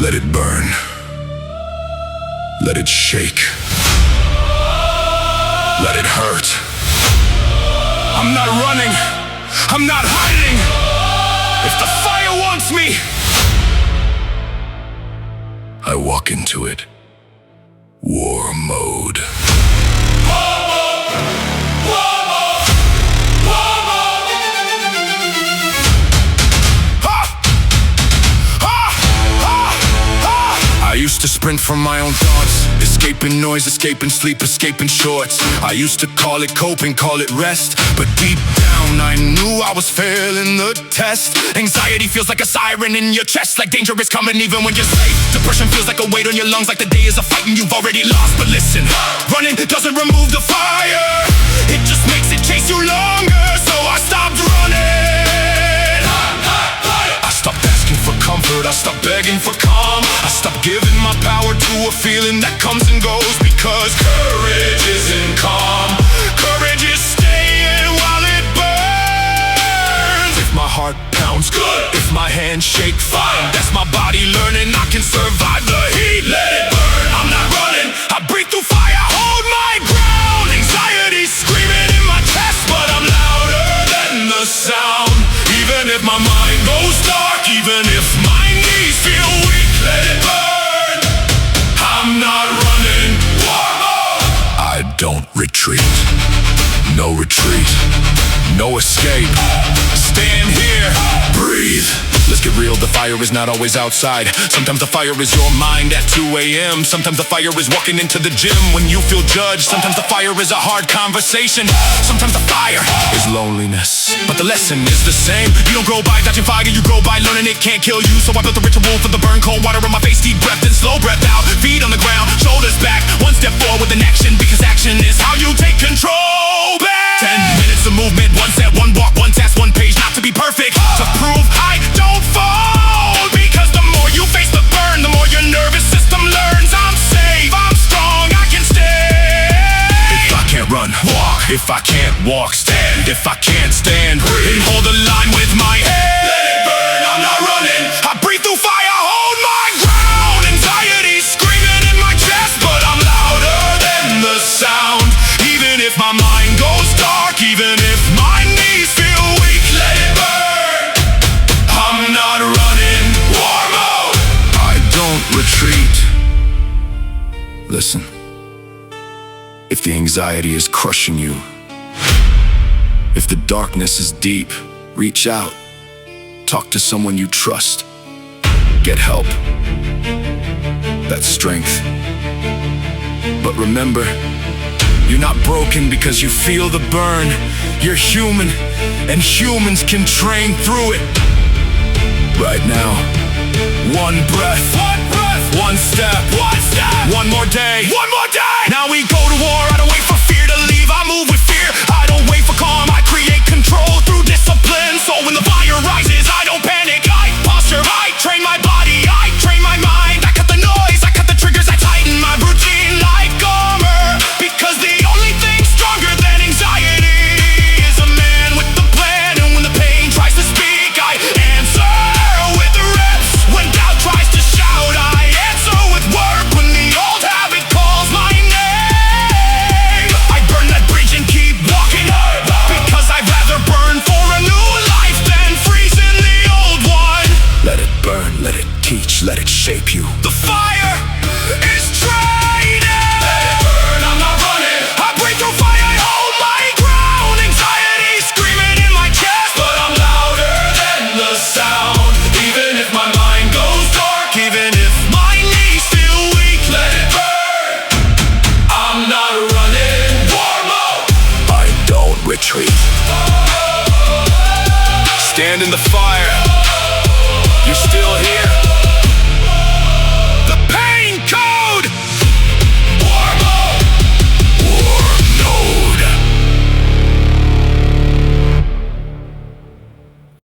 Let it burn. Let it shake. Let it hurt. I'm not running. I'm not hiding. If the fire wants me, I walk into it. War mode. I used to sprint from my own thoughts, escaping noise, escaping sleep, escaping shorts. I used to call it coping, call it rest, but deep down I knew I was failing the test. Anxiety feels like a siren in your chest, like danger is coming even when you're safe. Depression feels like a weight on your lungs, like the day is a fight and you've already lost. But listen, running doesn't remove the fire, it just makes it chase you longer. So I stopped running. I stopped asking for comfort, I stopped begging for calm. I stopped giving my power to a feeling that comes and goes. Because courage isn't calm, courage is staying while it burns. If my heart pounds, good. If my hands shake, fine. That's my body learning I can survive the heat. Let it burn, I'm not running. I breathe through fire, hold my ground. Anxiety screaming in my chest, but I'm louder than the sound. Even if my mind goes dark, even if my knees feel weak, let it burn. I'm not running. War mode. I don't retreat. No retreat. No escape. Stand here. Breathe. Let's get real, the fire is not always outside. Sometimes the fire is your mind at 2 a.m. Sometimes the fire is walking into the gym when you feel judged. Sometimes the fire is a hard conversation. Sometimes the fire is loneliness, but the lesson is the same. You don't grow by dodging fire, you grow by learning it can't kill you. So I built a ritual for the burn, cold water on my face, deep breath and slow breath out. Feet on the ground, shoulders back, one step forward with an action. Because action is how you take control back. 10 minutes of movement, one set, one walk, one task, one page. Not to be perfect, to prove I don't fall. Because the more you face the burn, the more your nervous system learns. I'm safe, I'm strong, I can stay. If I can't run, walk. If I can't walk, stand. If I can't stand, breathe. Hold the line with my head. Let it burn, I'm not running. I breathe through fire, hold my ground. Anxiety screaming in my chest, but I'm louder than the sound. Even if my mind goes dark, even if my knees feel weak, let it burn. I'm not running. War mode. I don't retreat. Listen, if the anxiety is crushing you, if the darkness is deep, reach out. Talk to someone you trust. Get help. That's strength. But remember, you're not broken because you feel the burn. You're human, and humans can train through it. Right now, one breath, one step, one more day, Now we go to war, I don't wait for fear to leave, I move with fear. I don't wait for calm, I create control through discipline. So when the fire rises, I don't panic, I posture, I train my body, I train my mind. I cut the noise, I cut the triggers, I tighten my routine like armor. Because the only thing stronger than anxiety is a man with the plan. And when the pain tries to speak, I answer with reps. When doubt tries to shout, I answer with work. When the old habit calls my name, I burn that bridge and keep walking. Because I'd rather burn for a new life than freeze in the old one. Let it burn, let it teach, let it shape you. The fire is training. Let it burn, I'm not running. I breathe through fire, I hold my ground. Anxiety screaming in my chest, but I'm louder than the sound. Even if my mind goes dark, even if my knees feel weak, let it burn. I'm not running. War mode. I don't retreat. Stand in the fire. You're still here.